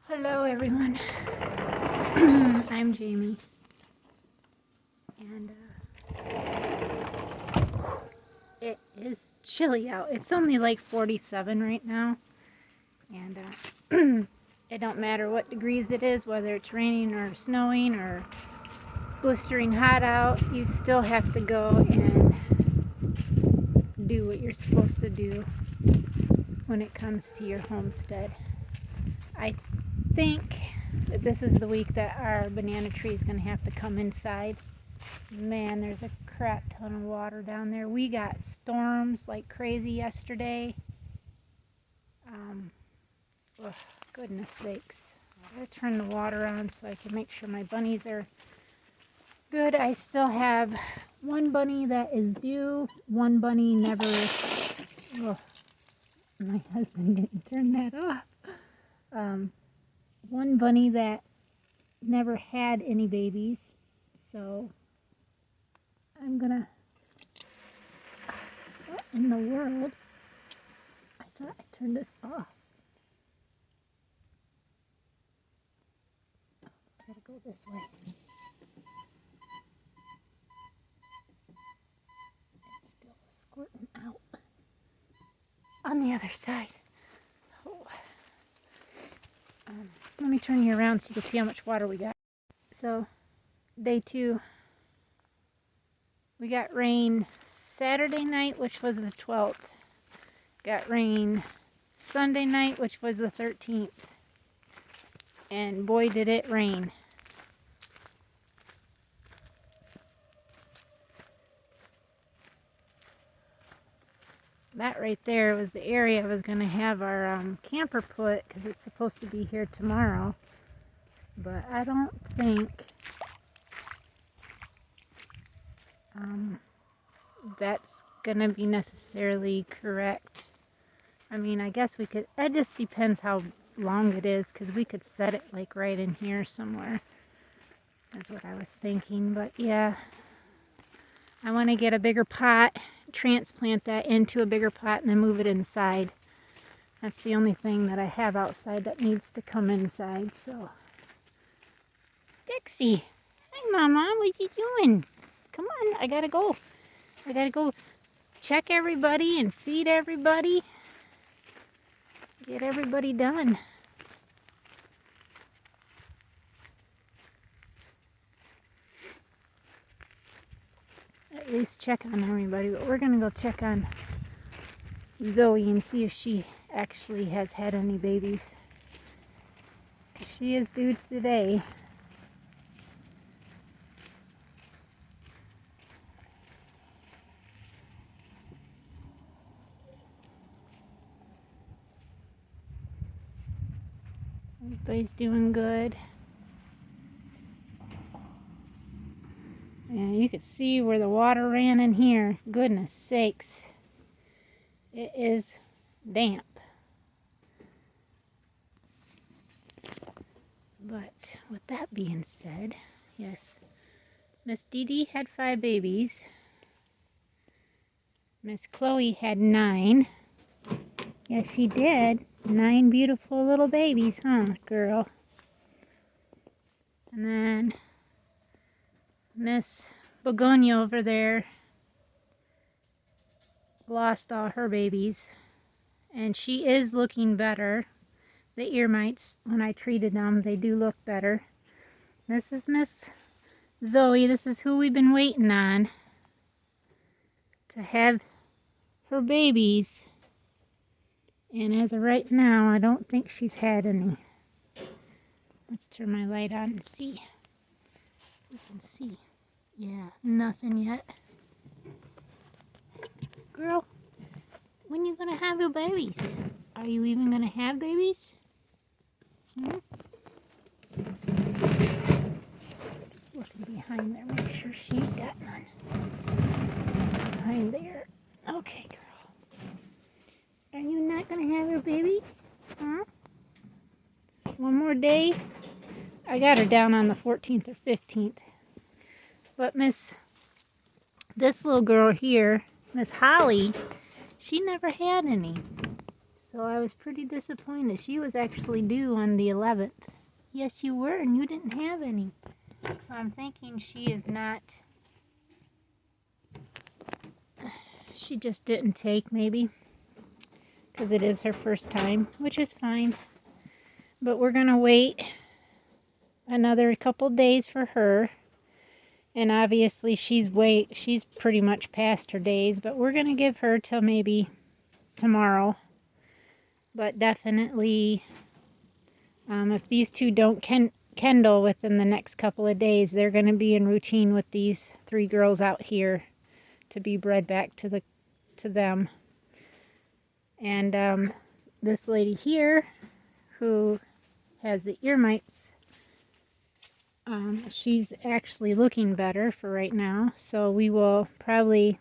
Hello everyone, I'm Jamie, and it is chilly out. It's only like 47 right now, and it don't matter what degrees it is, whether it's raining or snowing or blistering hot out, you still have to go and do what you're supposed to do when it comes to your homestead. I think that this is the week that our banana tree is going to have to come inside. Man, there's a crap ton of water down there. We got storms like crazy yesterday. Oh, goodness sakes. I gotta turn the water on so I can make sure my bunnies are good. I still have one bunny that is due. One bunny never... Oh, my husband didn't turn that off. One bunny that never had any babies, so I'm gonna... What in the world? I thought I turned this off. Oh, I gotta go this way. It's still squirting out on the other side. Oh. Let me turn you around so you can see how much water we got. So, day 2, we got rain Saturday night, which was the 12th. Got rain Sunday night, which was the 13th. And boy, did it rain. That right there was the area I was going to have our camper put, because it's supposed to be here tomorrow. But I don't think that's going to be necessarily correct. I mean, I guess we could, it just depends how long it is, because we could set it like right in here somewhere. That's what I was thinking. But yeah, I want to get a bigger pot, transplant that into a bigger pot, and then move it inside. That's the only thing that I have outside that needs to come inside. So, Dixie, hi Mama, what you doing? Come on, I gotta go. I gotta go check everybody and feed everybody. Get everybody done. At least check on everybody, but we're gonna go check on Zoe and see if she actually has had any babies. She is due today. Everybody's doing good. And you can see where the water ran in here. Goodness sakes. It is damp. But with that being said, yes, Miss Dee Dee had 5 babies. Miss Chloe had 9. Yes, she did. 9 beautiful little babies, huh, girl? And then Miss Begonia over there lost all her babies. And she is looking better. The ear mites, when I treated them, they do look better. This is Miss Zoe. This is who we've been waiting on to have her babies. And as of right now, I don't think she's had any. Let's turn my light on and see. You can see. Yeah, nothing yet. Girl, when you gonna have your babies? Are you even gonna have babies? Just looking behind there, make sure she ain't got none. Behind there. Okay, girl. Are you not gonna have your babies? Huh? One more day. I got her down on the 14th or 15th. But this little girl here, Miss Holly, she never had any. So I was pretty disappointed. She was actually due on the 11th. Yes, you were, and you didn't have any. So I'm thinking she is not... She just didn't take, maybe. Because it is her first time, which is fine. But we're going to wait another couple days for her. And obviously she's pretty much past her days. But we're going to give her till maybe tomorrow. But definitely, if these two don't kendall within the next couple of days, they're going to be in routine with these 3 girls out here to be bred back to them. And this lady here, who has the ear mites, she's actually looking better for right now. So we will probably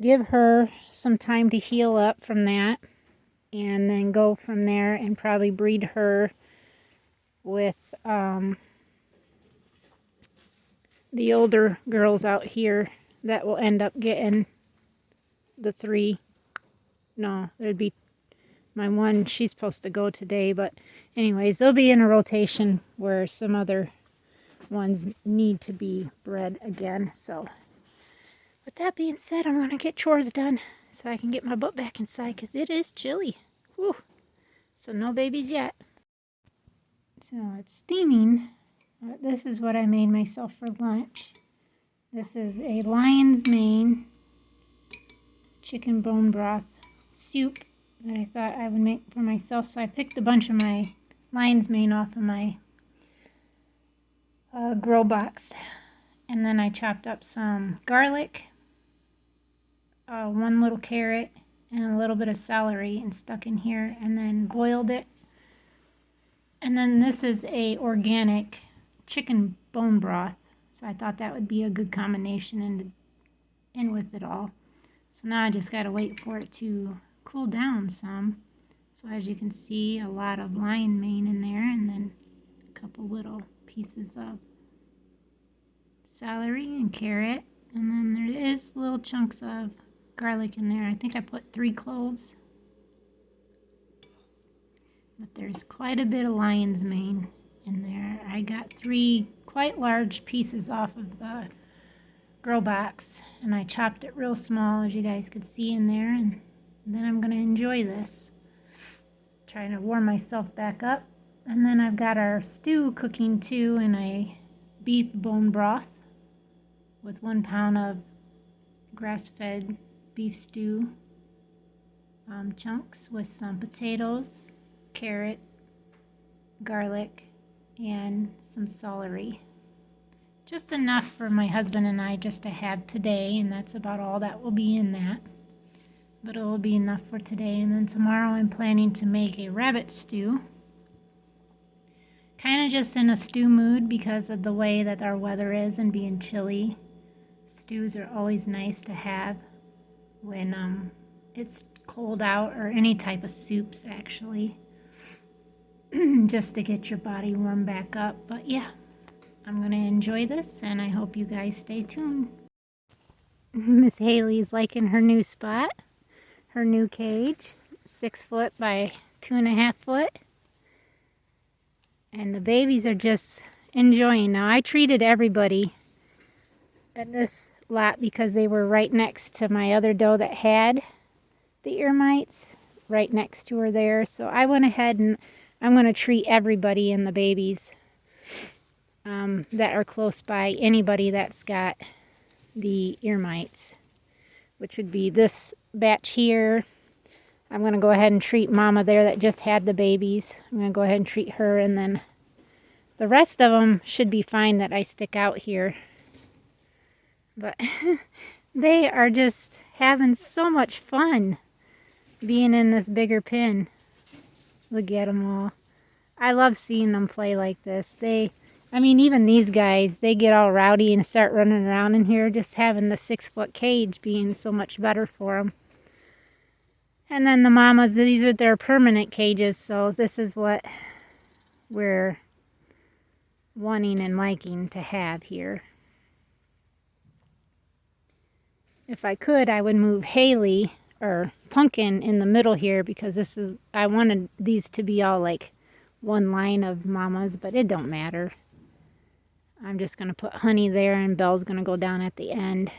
give her some time to heal up from that, and then go from there and probably breed her with the older girls out here that will end up getting the 3. No, there'd be my one, she's supposed to go today, but anyways, they'll be in a rotation where some other ones need to be bred again. So with that being said, I'm going to get chores done so I can get my butt back inside, because it is chilly. Whew. So no babies yet. So it's steaming. This is what I made myself for lunch. This is a lion's mane chicken bone broth soup that I thought I would make for myself. So I picked a bunch of my lion's mane off of my grow box. And then I chopped up some garlic, 1 little carrot, and a little bit of celery and stuck in here, and then boiled it. And then this is a organic chicken bone broth. So I thought that would be a good combination in with it all. So now I just got to wait for it to cool down some. So as you can see, a lot of lion mane in there, and then a couple little pieces of celery and carrot. And then there is little chunks of garlic in there. I think I put 3 cloves. But there's quite a bit of lion's mane in there. I got 3 quite large pieces off of the grow box, and I chopped it real small, as you guys could see in there, and then I'm going to enjoy this. Trying to warm myself back up. And then I've got our stew cooking too in a beef bone broth with 1 pound of grass-fed beef stew chunks with some potatoes, carrot, garlic, and some celery. Just enough for my husband and I just to have today, and that's about all that will be in that. But it will be enough for today. And then tomorrow I'm planning to make a rabbit stew. Kind of just in a stew mood because of the way that our weather is and being chilly. Stews are always nice to have when it's cold out, or any type of soups actually. Just to get your body warm back up. But yeah, I'm going to enjoy this, and I hope you guys stay tuned. Miss Haley's liking her new spot, her new cage, 6 foot by 2.5 foot. And the babies are just enjoying. Now, I treated everybody at this lot because they were right next to my other doe that had the ear mites, right next to her there. So I went ahead and I'm going to treat everybody and the babies that are close by, anybody that's got the ear mites, which would be this batch here. I'm going to go ahead and treat Mama there that just had the babies. I'm going to go ahead and treat her, and then the rest of them should be fine that I stick out here. But they are just having so much fun being in this bigger pen. Look at them all. I love seeing them play like this. I mean, even these guys, they get all rowdy and start running around in here, just having the 6 foot cage being so much better for them. And then the mamas, these are their permanent cages, so this is what we're wanting and liking to have here. If I could, I would move Haley or pumpkin in the middle here, because I wanted these to be all like one line of mamas, but it don't matter. I'm just going to put Honey there, and Belle's going to go down at the end.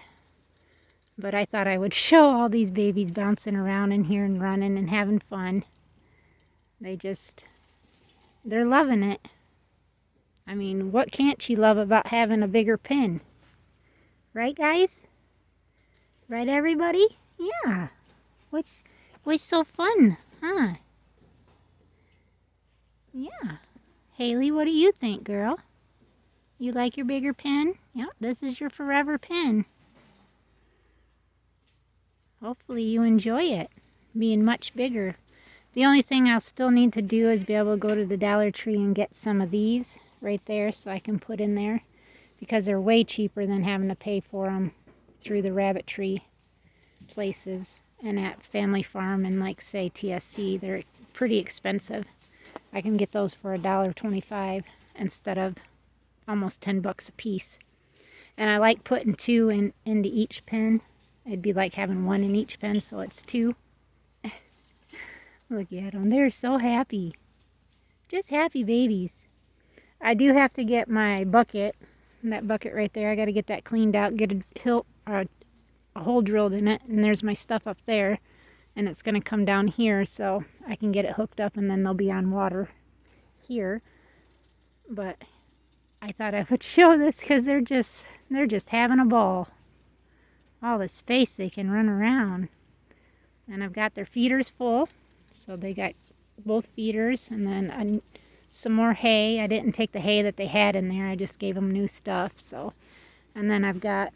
But I thought I would show all these babies bouncing around in here and running and having fun. They're loving it. I mean, what can't she love about having a bigger pen? Right, guys? Right, everybody? Yeah. What's so fun, huh? Yeah. Haley, what do you think, girl? You like your bigger pen? Yep, this is your forever pen. Hopefully you enjoy it, being much bigger. The only thing I'll still need to do is be able to go to the Dollar Tree and get some of these right there so I can put in there, because they're way cheaper than having to pay for them through the rabbit tree places and at Family Farm and, like, say, TSC. They're pretty expensive. I can get those for $1.25 instead of almost 10 bucks a piece. And I like putting two into each pen. It'd be like having one in each pen, so it's two. Look at them. They're so happy. Just happy babies. I do have to get my bucket, that bucket right there. I got to get that cleaned out, get a hole drilled in it, and there's my stuff up there. And it's going to come down here so I can get it hooked up, and then they'll be on water here. But I thought I would show this because they're just having a ball. All the space they can run around. And I've got their feeders full. So they got both feeders, and then some more hay. I didn't take the hay that they had in there. I just gave them new stuff. So, and then I've got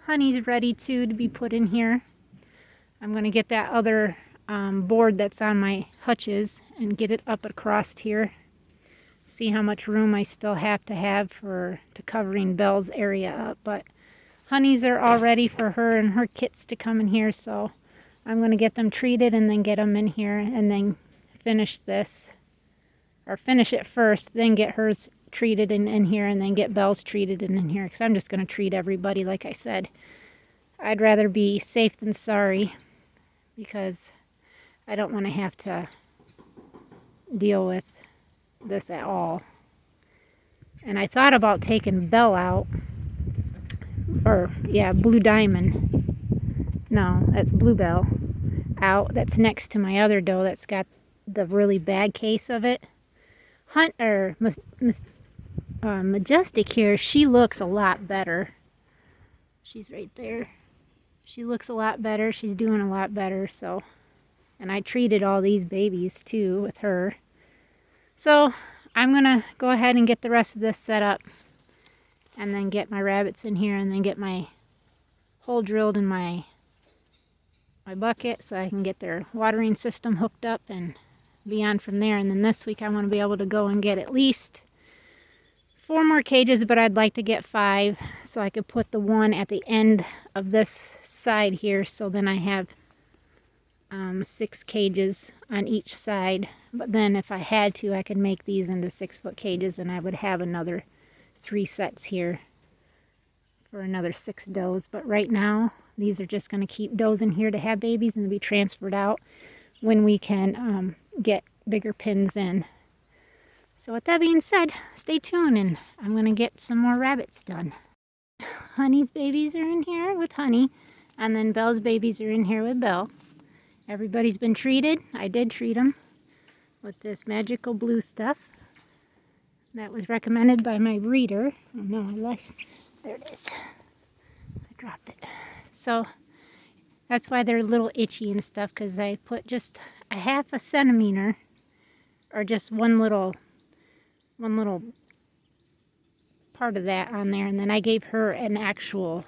Honey's ready to be put in here. I'm going to get that other board that's on my hutches and get it up across here. See how much room I still have to covering Belle's area up. But Honey's are all ready for her and her kits to come in here, so I'm going to get them treated and then get them in here and then finish this. Or finish it first, then get hers treated and in here, and then get Belle's treated and in here, because I'm just going to treat everybody, like I said. I'd rather be safe than sorry, because I don't want to have to deal with this at all. And I thought about taking Belle out, or yeah, Blue Diamond. No, that's Bluebell out. That's next to my other doe that's got the really bad case of it. Majestic here, she looks a lot better. She's right there. She looks a lot better. She's doing a lot better. So, and I treated all these babies too with her. So I'm gonna go ahead and get the rest of this set up, and then get my rabbits in here, and then get my hole drilled in my bucket so I can get their watering system hooked up and be on from there. And then this week I want to be able to go and get at least 4 more cages, but I'd like to get 5 so I could put the one at the end of this side here, so then I have 6 cages on each side. But then if I had to, I could make these into 6-foot cages, and I would have another 3 sets here for another 6 does. But right now these are just going to keep does in here to have babies and be transferred out when we can get bigger pens in. So with that being said, stay tuned, and I'm going to get some more rabbits done. Honey's babies are in here with Honey, and then Belle's babies are in here with Belle. Everybody's been treated. I did treat them with this magical blue stuff that was recommended by my breeder. Oh no, there it is. I dropped it. So that's why they're a little itchy and stuff, because I put just a 1/2 centimeter, or just one little part of that on there, and then I gave her an actual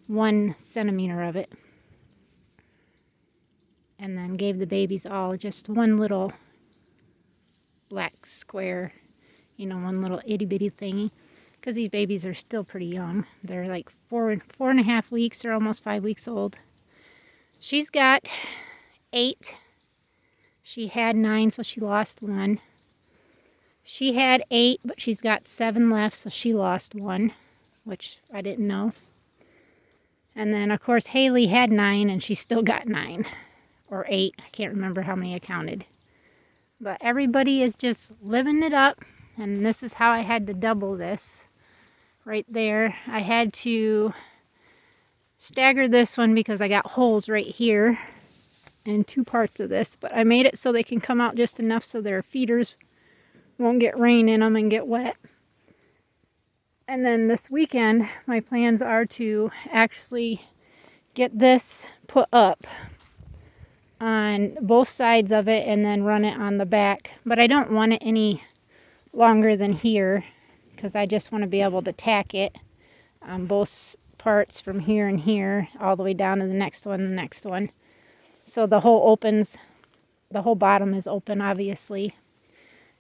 1 centimeter of it, and then gave the babies all just one little black square, one little itty bitty thingy, because these babies are still pretty young. They're like 4.5 weeks, or almost 5 weeks old. She's got 8. She had 9, so she lost 1. She had 8, but she's got 7 left, so she lost 1, which I didn't know. And then, of course, Haley had 9, and she still got 9. Or 8. I can't remember how many I counted. But everybody is just living it up. And this is how I had to double this. Right there. I had to stagger this one because I got holes right here in 2 parts of this. But I made it so they can come out just enough so their feeders won't get rain in them and get wet. And then this weekend, my plans are to actually get this put up on both sides of it and then run it on the back. But I don't want it any longer than here because I just want to be able to tack it on both parts from here and here all the way down to the next one. So the whole opens, the whole bottom is open obviously.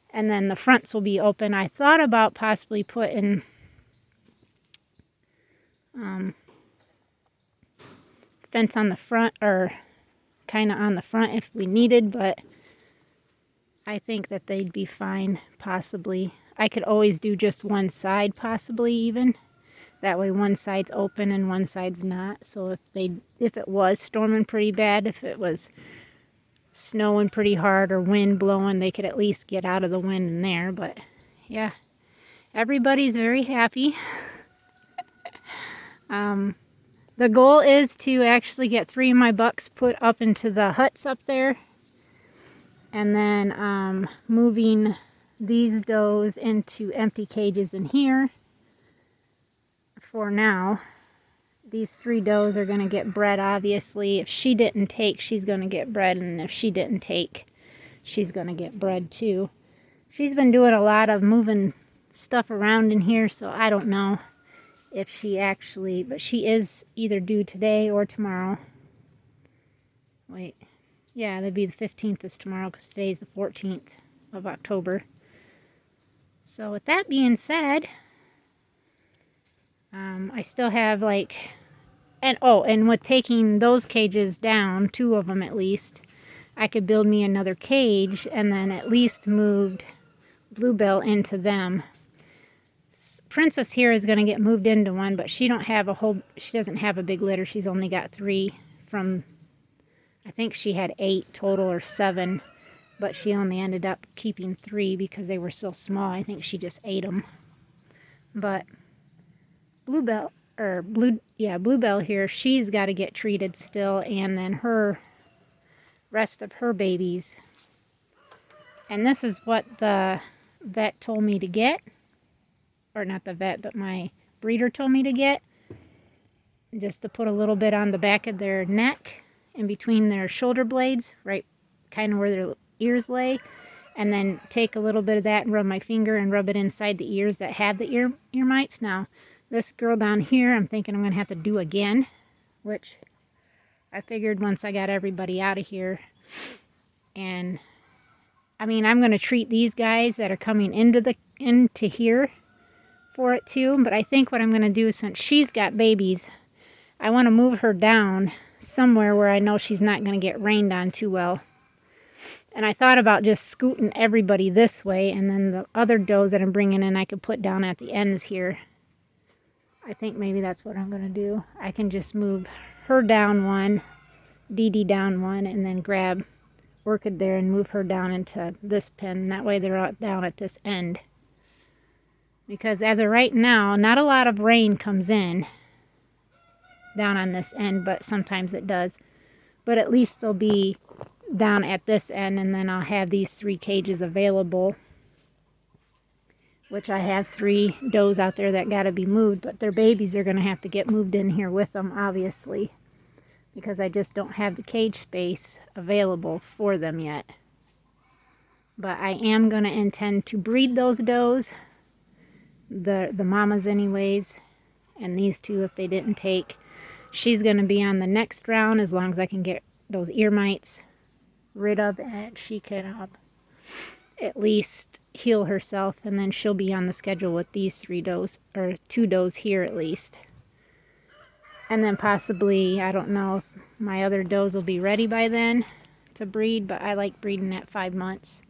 And then the fronts will be open. I thought about possibly putting fence on the front, or kind of on the front if we needed, but I think that they'd be fine possibly. I could always do just one side possibly even. That way one side's open and one side's not. So if it was storming pretty bad, if it was snowing pretty hard or wind blowing, they could at least get out of the wind in there. But yeah, everybody's very happy. The goal is to actually get 3 of my bucks put up into the huts up there. And then moving these does into empty cages in here. For now, these 3 does are going to get bred obviously. If she didn't take, she's going to get bred. And if she didn't take, she's going to get bred too. She's been doing a lot of moving stuff around in here, so I don't know if she actually, but she is either due today or tomorrow. Wait, yeah, that'd be the 15th is tomorrow because today's the 14th of October. So with that being said, I still have like, and with taking those cages down, 2 of them at least, I could build me another cage and then at least moved Bluebell into them. Princess here is going to get moved into one, but she doesn't have a big litter. She's only got 3 from, I think she had 8 total or 7, but she only ended up keeping 3 because they were so small. I think she just ate them. But Bluebell here, she's got to get treated still, and then her rest of her babies. And this is what the vet told me to get. Or not the vet, but my breeder told me to get. Just to put a little bit on the back of their neck, in between their shoulder blades, right kind of where their ears lay. And then take a little bit of that and rub my finger and rub it inside the ears that have the ear mites. Now, this girl down here, I'm thinking I'm going to have to do again, which I figured once I got everybody out of here. And, I mean, I'm going to treat these guys that are coming into here for it too, but I think what I'm going to do is, since she's got babies, I want to move her down somewhere where I know she's not going to get rained on too well. And I thought about just scooting everybody this way, and then the other does that I'm bringing in I could put down at the ends here. I think maybe that's what I'm going to do. I can just move her down one, Dee Dee down one, and then grab Orchid there and move her down into this pen. That way they're down at this end. Because as of right now, not a lot of rain comes in down on this end, but sometimes it does. But at least they'll be down at this end, and then I'll have these 3 cages available, which I have 3 does out there that got to be moved, but their babies are going to have to get moved in here with them, obviously, because I just don't have the cage space available for them yet. But I am going to intend to breed those does, the mamas anyways, and these 2 if they didn't take. She's going to be on the next round as long as I can get those ear mites rid of, and she can at least heal herself, and then she'll be on the schedule with these 3 does, or 2 does here at least. And then possibly, I don't know if my other does will be ready by then to breed, but I like breeding at 5 months.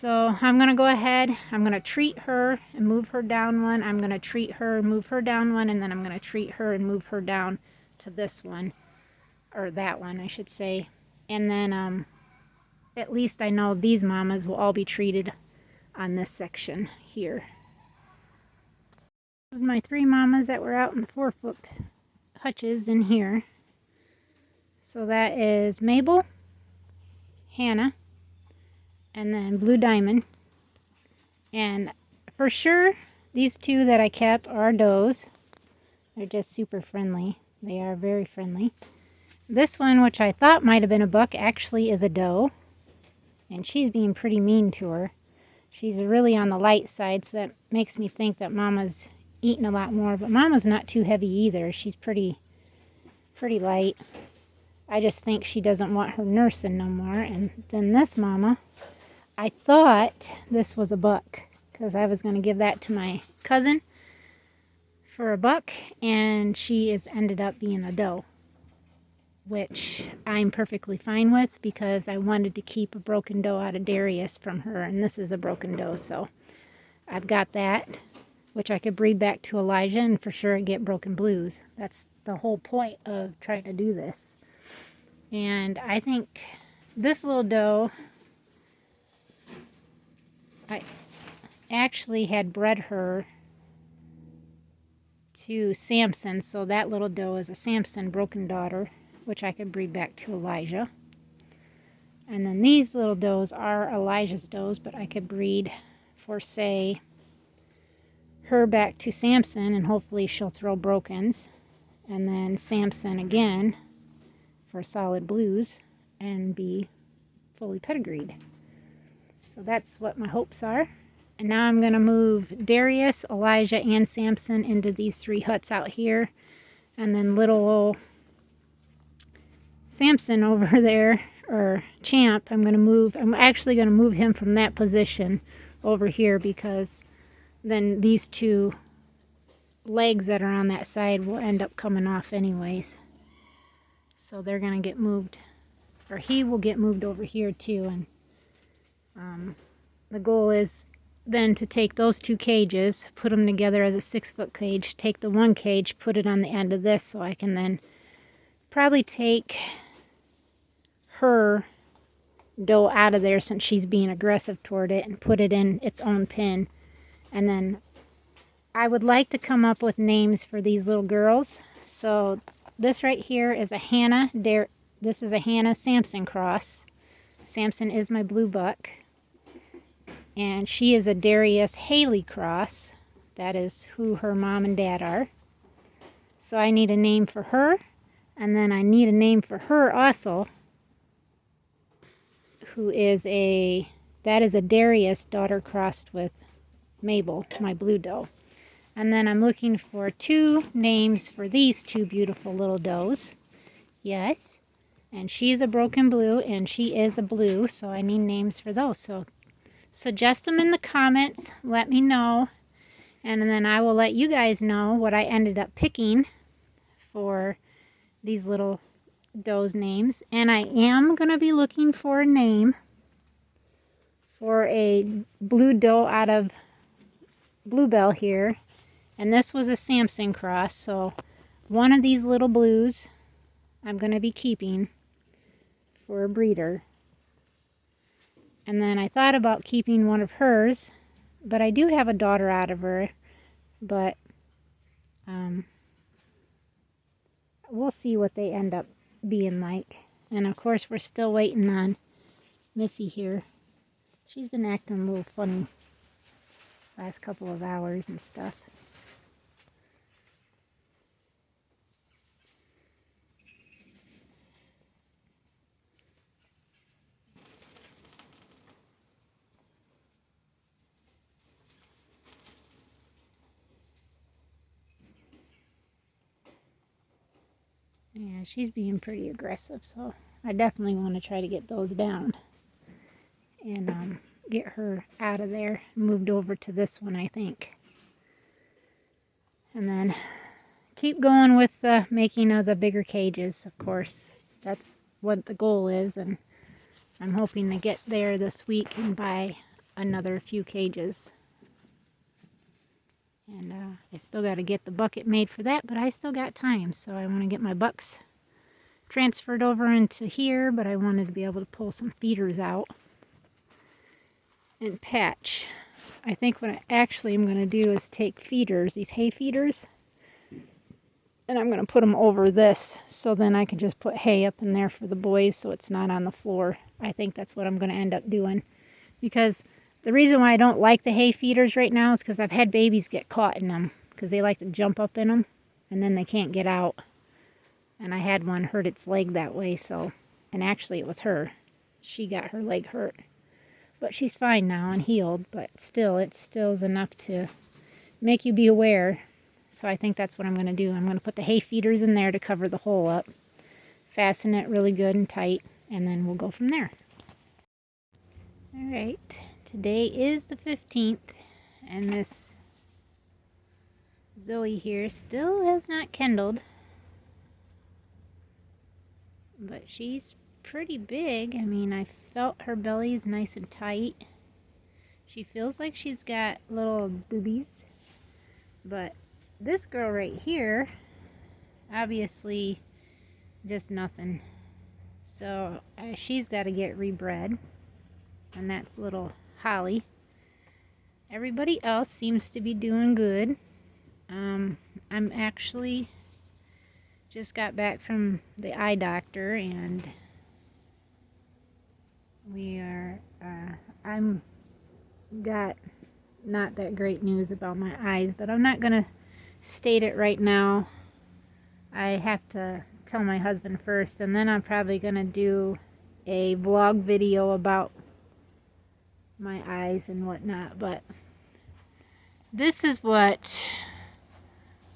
So I'm going to go ahead, I'm going to treat her and move her down one. I'm going to treat her and move her down one, and then I'm going to treat her and move her down to this one, or that one I should say. And then at least I know these mamas will all be treated on this section here. My 3 mamas that were out in the 4-foot hutches in here. So that is Mabel, Hannah, and then Blue Diamond. And for sure, these 2 that I kept are does. They're just super friendly. They are very friendly. This one, which I thought might have been a buck, actually is a doe. And she's being pretty mean to her. She's really on the light side, so that makes me think that Mama's eating a lot more. But Mama's not too heavy either. She's pretty light. I just think she doesn't want her nursing no more. And then this mama, I thought this was a buck, because I was going to give that to my cousin for a buck, and she is ended up being a doe, which I'm perfectly fine with, because I wanted to keep a broken doe out of Darius from her, and this is a broken doe, so I've got that, which I could breed back to Elijah and for sure get broken blues. That's the whole point of trying to do this. And I think this little doe, I actually had bred her to Samson, so that little doe is a Samson broken daughter, which I could breed back to Elijah. And then these little does are Elijah's does, but I could breed for, say, her back to Samson, and hopefully she'll throw brokens. And then Samson again for solid blues and be fully pedigreed. So that's what my hopes are. And now I'm going to move Darius, Elijah, and Samson into these 3 huts out here. And then little old Samson over there, or Champ, I'm actually going to move him from that position over here, because then these 2 legs that are on that side will end up coming off anyways. So they're going to get moved, or he will get moved over here too. And the goal is then to take those 2 cages, put them together as a 6-foot cage, take the 1 cage, put it on the end of this, so I can then probably take her doe out of there, since she's being aggressive toward it, and put it in its own pen. And then I would like to come up with names for these little girls. So this right here is a Hannah this is a Hannah Samson cross. Samson is my blue buck, and she is a Darius Haley cross. That is who her mom and dad are. So I need a name for her, and then I need a name for her also, who is that is a Darius daughter crossed with Mabel, my blue doe. And then I'm looking for 2 names for these 2 beautiful little does. Yes, and she's a broken blue, and she is a blue, so I need names for those. So suggest them in the comments, let me know, and then I will let you guys know what I ended up picking for these little does names. And I am going to be looking for a name for a blue doe out of Bluebell here, and this was a Samson cross, so one of these little blues I'm going to be keeping for a breeder. And then I thought about keeping one of hers, but I do have a daughter out of her, but we'll see what they end up being like. And of course we're still waiting on Missy here. She's been acting a little funny last couple of hours and stuff. Yeah, she's being pretty aggressive, so I definitely want to try to get those down and get her out of there, moved over to this one, I think. And then keep going with the making of the bigger cages, of course. That's what the goal is, and I'm hoping to get there this week and buy another few cages. And I still got to get the bucket made for that, but I still got time. So I want to get my bucks transferred over into here, but I wanted to be able to pull some feeders out and patch. I think what I actually am going to do is take feeders, these hay feeders, and I'm going to put them over this, so then I can just put hay up in there for the boys so it's not on the floor. I think that's what I'm going to end up doing, because the reason why I don't like the hay feeders right now is because I've had babies get caught in them, because they like to jump up in them and then they can't get out. And I had one hurt its leg that way, so, and actually it was her. She got her leg hurt. But she's fine now and healed, but still, it still is enough to make you be aware. So I think that's what I'm going to do. I'm going to put the hay feeders in there to cover the hole up, fasten it really good and tight, and then we'll go from there. Alright, today is the 15th, and this Zoe here still has not kindled, but she's pretty big. I mean, I felt her belly is nice and tight. She feels like she's got little boobies, but this girl right here, obviously just nothing. So she's got to get rebred, and that's little Holly. Everybody else seems to be doing good. I'm actually just got back from the eye doctor, and we are I'm got not that great news about my eyes, but I'm not gonna state it right now. I have to tell my husband first, and then I'm probably gonna do a vlog video about my eyes and whatnot. But this is what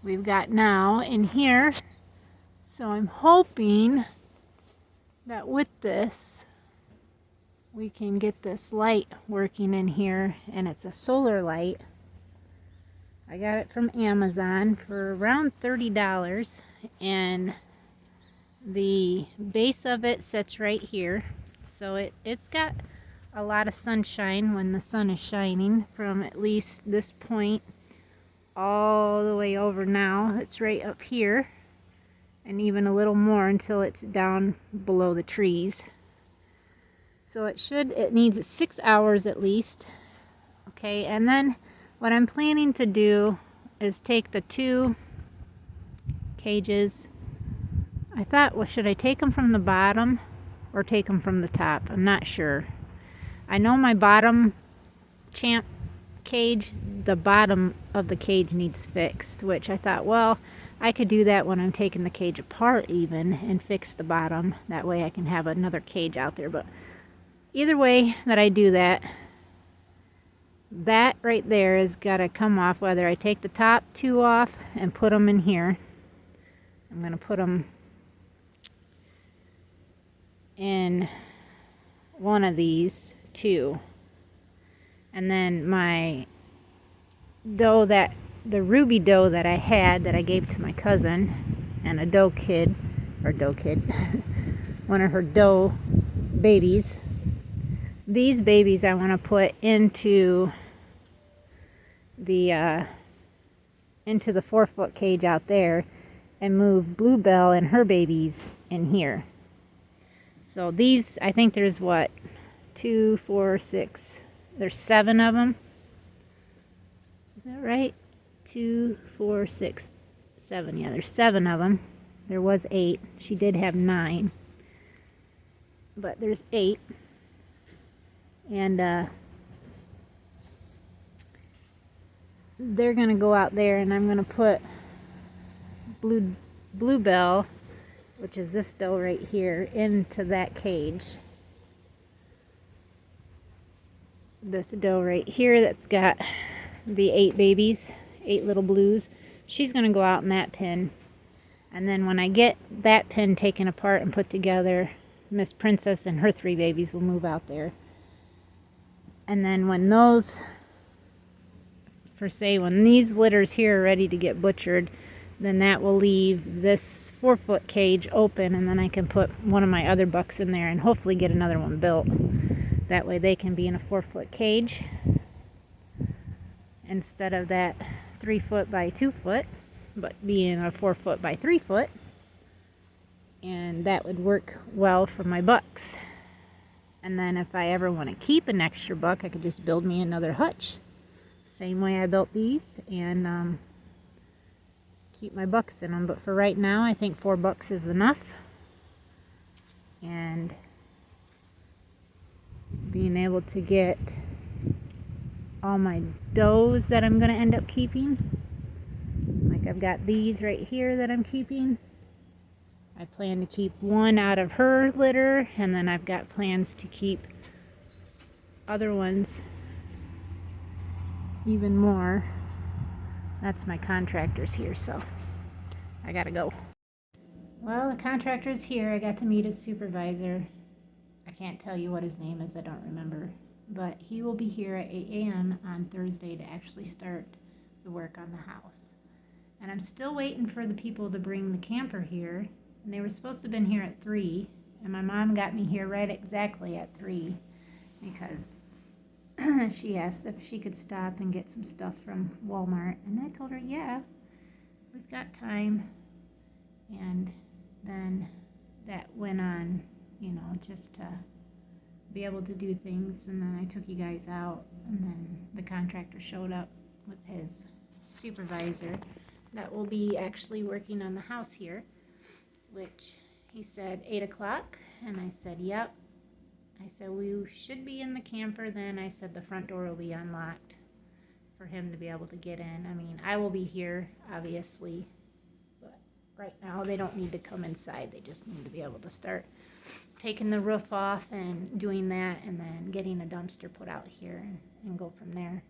we've got now in here. So I'm hoping that with this we can get this light working in here, and it's a solar light. I got it from Amazon for around $30, and the base of it sits right here, so it's got a lot of sunshine when the sun is shining from at least this point all the way over. Now it's right up here, and even a little more until it's down below the trees. So it needs 6 hours at least. Okay, and then what I'm planning to do is take the 2 cages. I thought, well, should I take them from the bottom or take them from the top? I'm not sure. I know my bottom champ cage, the bottom of the cage needs fixed, which I thought, well, I could do that when I'm taking the cage apart even, and fix the bottom. That way I can have another cage out there. But either way that I do that, that right there is got to come off, whether I take the top 2 off and put them in here. I'm going to put them in one of these 2. And then my doe, the ruby doe that I had, that I gave to my cousin, and a doe kid, one of her doe babies. These babies I want to put into the 4-foot cage out there, and move Bluebell and her babies in here. So these, I think there's what, 2, 4, 6, there's 7 of them. Is that right? 2, 4, 6, 7. Yeah, there's 7 of them. There was 8. She did have 9. But there's 8. And they're going to go out there, and I'm going to put Bluebell, which is this doe right here, into that cage. This doe right here that's got the 8 babies, 8 little blues, she's going to go out in that pen. And then when I get that pen taken apart and put together, Miss Princess and her 3 babies will move out there. And then when those, when these litters here are ready to get butchered, then that will leave this 4-foot cage open, and then I can put one of my other bucks in there and hopefully get another one built. That way they can be in a 4-foot cage instead of that 3 foot by 2 foot, but being a 4 foot by 3 foot, and that would work well for my bucks. And then if I ever want to keep an extra buck, I could just build me another hutch, same way I built these, and keep my bucks in them. But for right now, I think 4 bucks is enough. And being able to get all my does that I'm going to end up keeping, like I've got these right here that I'm keeping. I plan to keep one out of her litter, and then I've got plans to keep other ones even more. That's my contractor's here, so I gotta go. Well, the contractor's here. I got to meet his supervisor. I can't tell you what his name is, I don't remember. But he will be here at 8 a.m. on Thursday to actually start the work on the house. And I'm still waiting for the people to bring the camper here. And they were supposed to have been here at 3. And my mom got me here right exactly at 3 because she asked if she could stop and get some stuff from Walmart. And I told her, yeah, we've got time. And then that went on, you know, just to be able to do things. And then I took you guys out, and then the contractor showed up with his supervisor that will be actually working on the house here, which he said 8 o'clock, and I said yep. I said we should be in the camper then. I said the front door will be unlocked for him to be able to get in. I mean, I will be here obviously, but right now they don't need to come inside. They just need to be able to start taking the roof off and doing that, and then getting a dumpster put out here and go from there.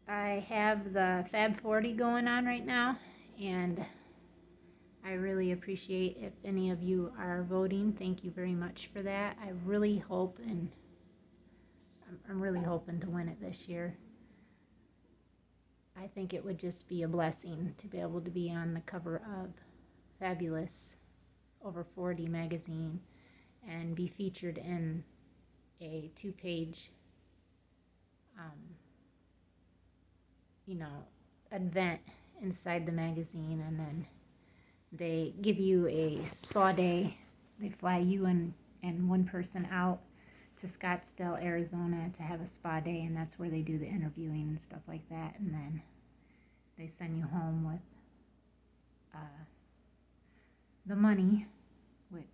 I have the Fab 40 going on right now, and I really appreciate if any of you are voting. Thank you very much for that. I really hope, and I'm really hoping to win it this year. I think it would just be a blessing to be able to be on the cover of Fabulous Over 40 magazine and be featured in a 2-page event inside the magazine, and then they give you a spa day. They fly you and one person out to Scottsdale, Arizona to have a spa day, and that's where they do the interviewing and stuff like that, and then they send you home with the money, which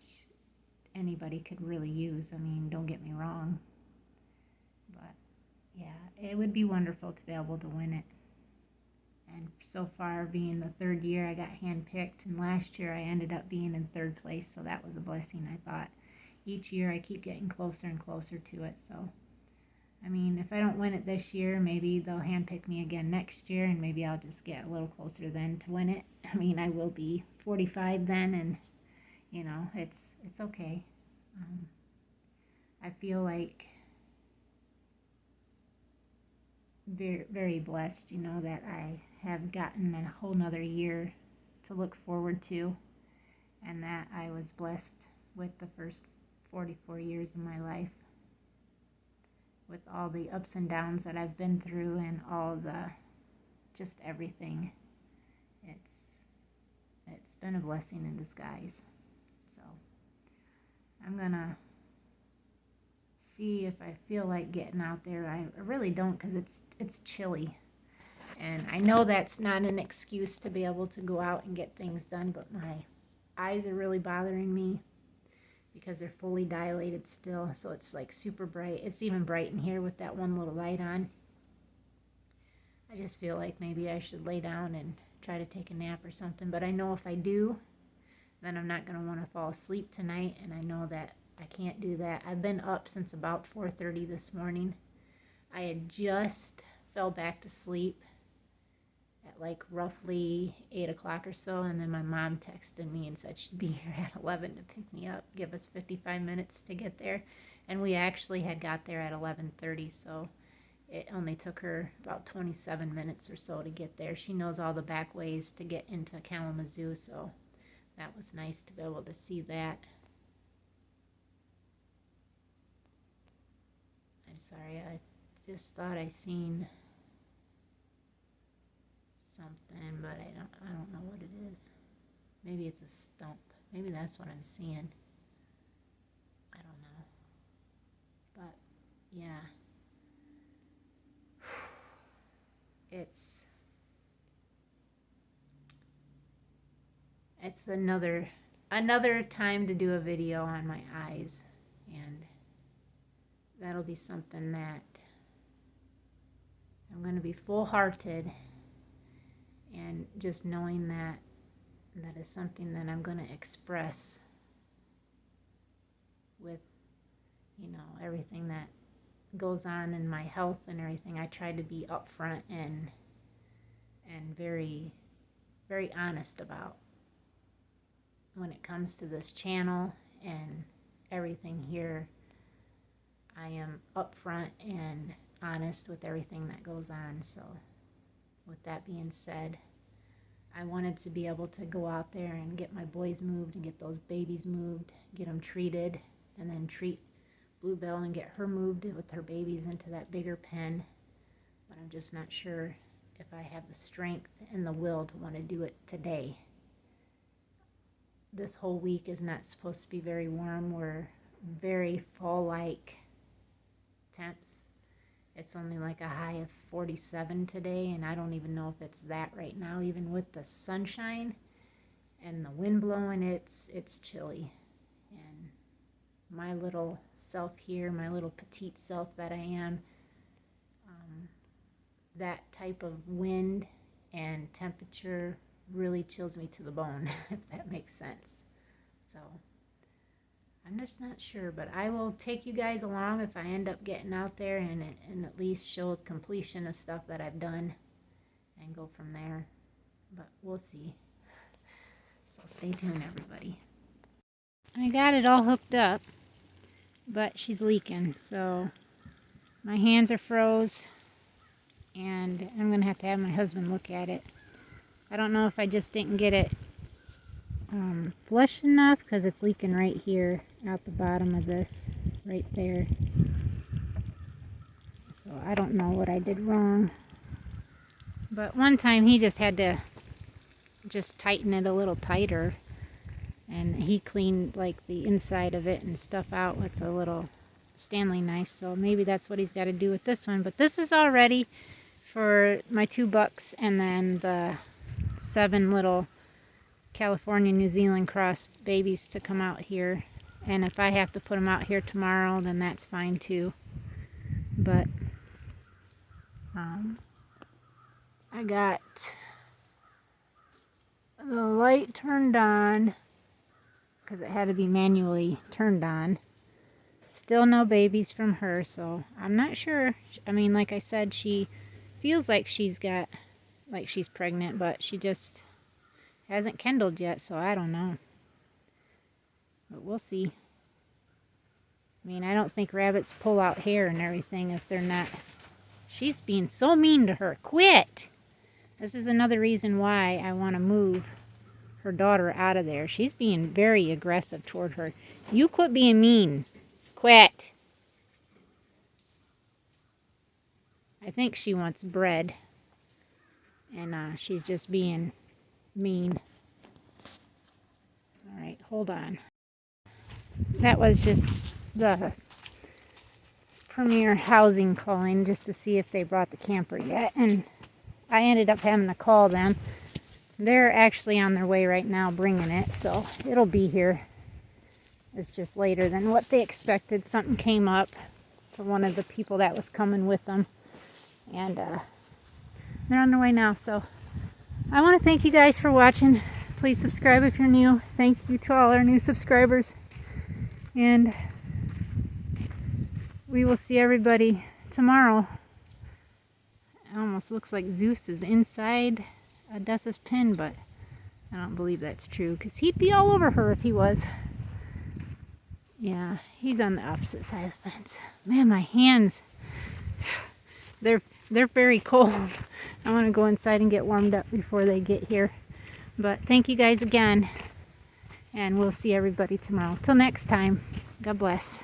anybody could really use. I mean, don't get me wrong, but yeah, it would be wonderful to be able to win it. And so far, being the 3rd year, I got handpicked, and last year I ended up being in 3rd place, so that was a blessing. I thought each year I keep getting closer and closer to it. So I mean, if I don't win it this year, maybe they'll handpick me again next year, and maybe I'll just get a little closer then to win it. I mean, I will be 45 then, and you know, it's okay. I feel like very, very blessed, you know, that I have gotten a whole nother year to look forward to, and that I was blessed with the first 44 years of my life, with all the ups and downs that I've been through and all the, just everything. It's been a blessing in disguise. So I'm gonna see if I feel like getting out there. I really don't, because it's chilly, and I know that's not an excuse to be able to go out and get things done, but my eyes are really bothering me because they're fully dilated still, so it's like super bright. It's even bright in here with that one little light on. I just feel like maybe I should lay down and try to take a nap or something, but I know if I do, then I'm not going to want to fall asleep tonight, and I know that I can't do that. I've been up since about 4:30 this morning. I had just fell back to sleep at like roughly 8 o'clock or so, and then my mom texted me and said she'd be here at 11 to pick me up, give us 55 minutes to get there, and we actually had got there at 11:30, so it only took her about 27 minutes or so to get there. She knows all the back ways to get into Kalamazoo, so that was nice to be able to see that. I'm sorry, I just thought I seen something, but I don't know what it is. Maybe it's a stump. Maybe that's what I'm seeing. I don't know. But yeah. It's another time to do a video on my eyes, and that'll be something that I'm going to be full-hearted, and just knowing that is something that I'm going to express with, everything that goes on in my health and everything. I try to be upfront and very, very honest about when it comes to this channel and everything here. I am upfront and honest with everything that goes on. So with that being said, I wanted to be able to go out there and get my boys moved and get those babies moved, get them treated, and then treat Bluebell and get her moved with her babies into that bigger pen. But I'm just not sure if I have the strength and the will to want to do it today. This whole week is not supposed to be very warm. We're very fall-like temps. It's only like a high of 47 today, and I don't even know if it's that right now. Even with the sunshine and the wind blowing, it's chilly. And my little self here, my little petite self that I am, that type of wind and temperature really chills me to the bone, if that makes sense. So I'm just not sure, but I will take you guys along if I end up getting out there and at least show completion of stuff that I've done and go from there. But we'll see. So stay tuned, everybody. I got it all hooked up, but she's leaking, so my hands are froze, and I'm going to have my husband look at it. I don't know if I just didn't get it flushed enough, because it's leaking right here out the bottom of this, right there. So I don't know what I did wrong. But one time he just had to just tighten it a little tighter, and he cleaned like the inside of it and stuff out with a little Stanley knife. So maybe that's what he's got to do with this one. But this is all ready for my 2 bucks and then the 7 little California New Zealand cross babies to come out here. And if I have to put them out here tomorrow, then that's fine too. But I got the light turned on because it had to be manually turned on. Still no babies from her, so I'm not sure. I mean, like I said, she feels like she's pregnant, but she just hasn't kindled yet, so I don't know. But we'll see. I mean, I don't think rabbits pull out hair and everything if they're not. She's being so mean to her. Quit! This is another reason why I want to move her daughter out of there. She's being very aggressive toward her. You quit being mean. Quit! I think she wants bread. And she's just being mean. Alright, hold on. That was just the Premier Housing calling just to see if they brought the camper yet. And I ended up having to call them. They're actually on their way right now bringing it, so it'll be here. It's just later than what they expected. Something came up for one of the people that was coming with them. And they're on their way now. So I want to thank you guys for watching. Please subscribe if you're new. Thank you to all our new subscribers. And we will see everybody tomorrow. It almost looks like Zeus is inside Odessa's pen, but I don't believe that's true, because he'd be all over her if he was. Yeah, he's on the opposite side of the fence. Man, my hands, they're very cold. I want to go inside and get warmed up before they get here. But thank you guys again, and we'll see everybody tomorrow. Till next time, God bless.